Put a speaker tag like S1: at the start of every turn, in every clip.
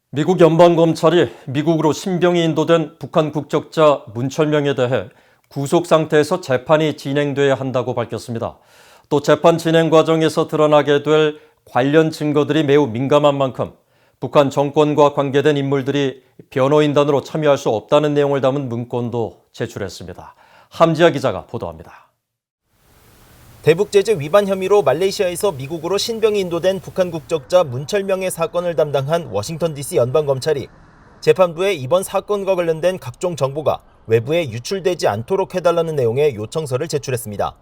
S1: 미국 연방검찰이 미국으로 신병이 인도된 북한 국적자 문철명에 대해 구속 상태에서 재판이 진행돼야 한다고 밝혔습니다. 또 재판 진행 과정에서 드러나게 될 관련 증거들이 매우 민감한 만큼 북한 정권과 관계된 인물들이 변호인단으로 참여할 수 없다는 내용을 담은 문건도 제출했습니다. 함지아 기자가 보도합니다.
S2: 대북제재 위반 혐의로 말레이시아에서 미국으로 신병이 인도된 북한 국적자 문철명의 사건을 담당한 워싱턴 DC 연방검찰이 재판부에 이번 사건과 관련된 각종 정보가 외부에 유출되지 않도록 해달라는 내용의 요청서를 제출했습니다.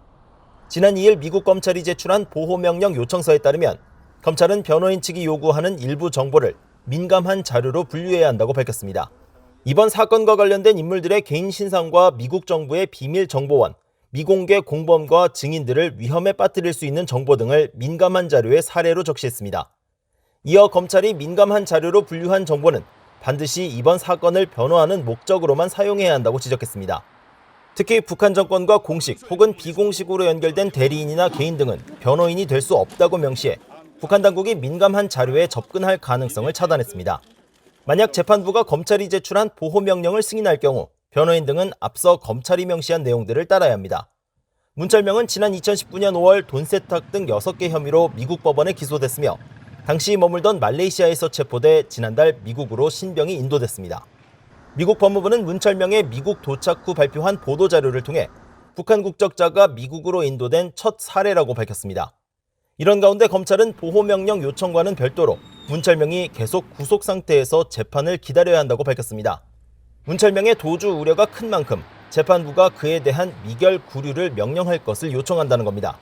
S2: 지난 2일 미국 검찰이 제출한 보호명령 요청서에 따르면 검찰은 변호인 측이 요구하는 일부 정보를 민감한 자료로 분류해야 한다고 밝혔습니다. 이번 사건과 관련된 인물들의 개인 신상과 미국 정부의 비밀 정보원, 미공개 공범과 증인들을 위험에 빠뜨릴 수 있는 정보 등을 민감한 자료의 사례로 적시했습니다. 이어 검찰이 민감한 자료로 분류한 정보는 반드시 이번 사건을 변호하는 목적으로만 사용해야 한다고 지적했습니다. 특히 북한 정권과 공식 혹은 비공식으로 연결된 대리인이나 개인 등은 변호인이 될 수 없다고 명시해 북한 당국이 민감한 자료에 접근할 가능성을 차단했습니다. 만약 재판부가 검찰이 제출한 보호명령을 승인할 경우 변호인 등은 앞서 검찰이 명시한 내용들을 따라야 합니다. 문철명은 지난 2019년 5월 돈 세탁 등 6개 혐의로 미국 법원에 기소됐으며 당시 머물던 말레이시아에서 체포돼 지난달 미국으로 신병이 인도됐습니다. 미국 법무부는 문철명의 미국 도착 후 발표한 보도자료를 통해 북한 국적자가 미국으로 인도된 첫 사례라고 밝혔습니다. 이런 가운데 검찰은 보호명령 요청과는 별도로 문철명이 계속 구속 상태에서 재판을 기다려야 한다고 밝혔습니다. 문철명의 도주 우려가 큰 만큼 재판부가 그에 대한 미결 구류를 명령할 것을 요청한다는 겁니다.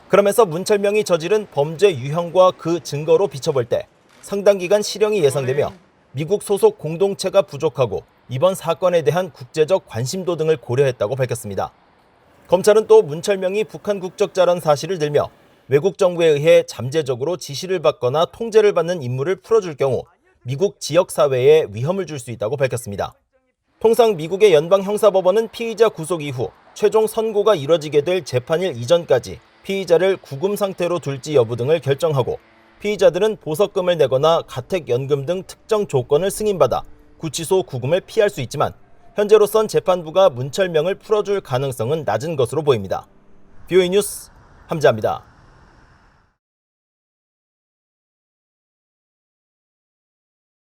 S2: 그러면서 문철명이 저지른 범죄 유형과 그 증거로 비춰볼 때 상당 기간 실형이 예상되며 미국 소속 공동체가 부족하고 이번 사건에 대한 국제적 관심도 등을 고려했다고 밝혔습니다. 검찰은 또 문철명이 북한 국적자란 사실을 들며 외국 정부에 의해 잠재적으로 지시를 받거나 통제를 받는 임무를 풀어줄 경우 미국 지역사회에 위험을 줄 수 있다고 밝혔습니다. 통상 미국의 연방형사법원은 피의자 구속 이후 최종 선고가 이뤄지게 될 재판일 이전까지 피의자를 구금 상태로 둘지 여부 등을 결정하고 피의자들은 보석금을 내거나 가택연금 등 특정 조건을 승인받아 구치소 구금을 피할 수 있지만 현재로선 재판부가 문철명을 풀어줄 가능성은 낮은 것으로 보입니다. BOE 뉴스 함지아입니다.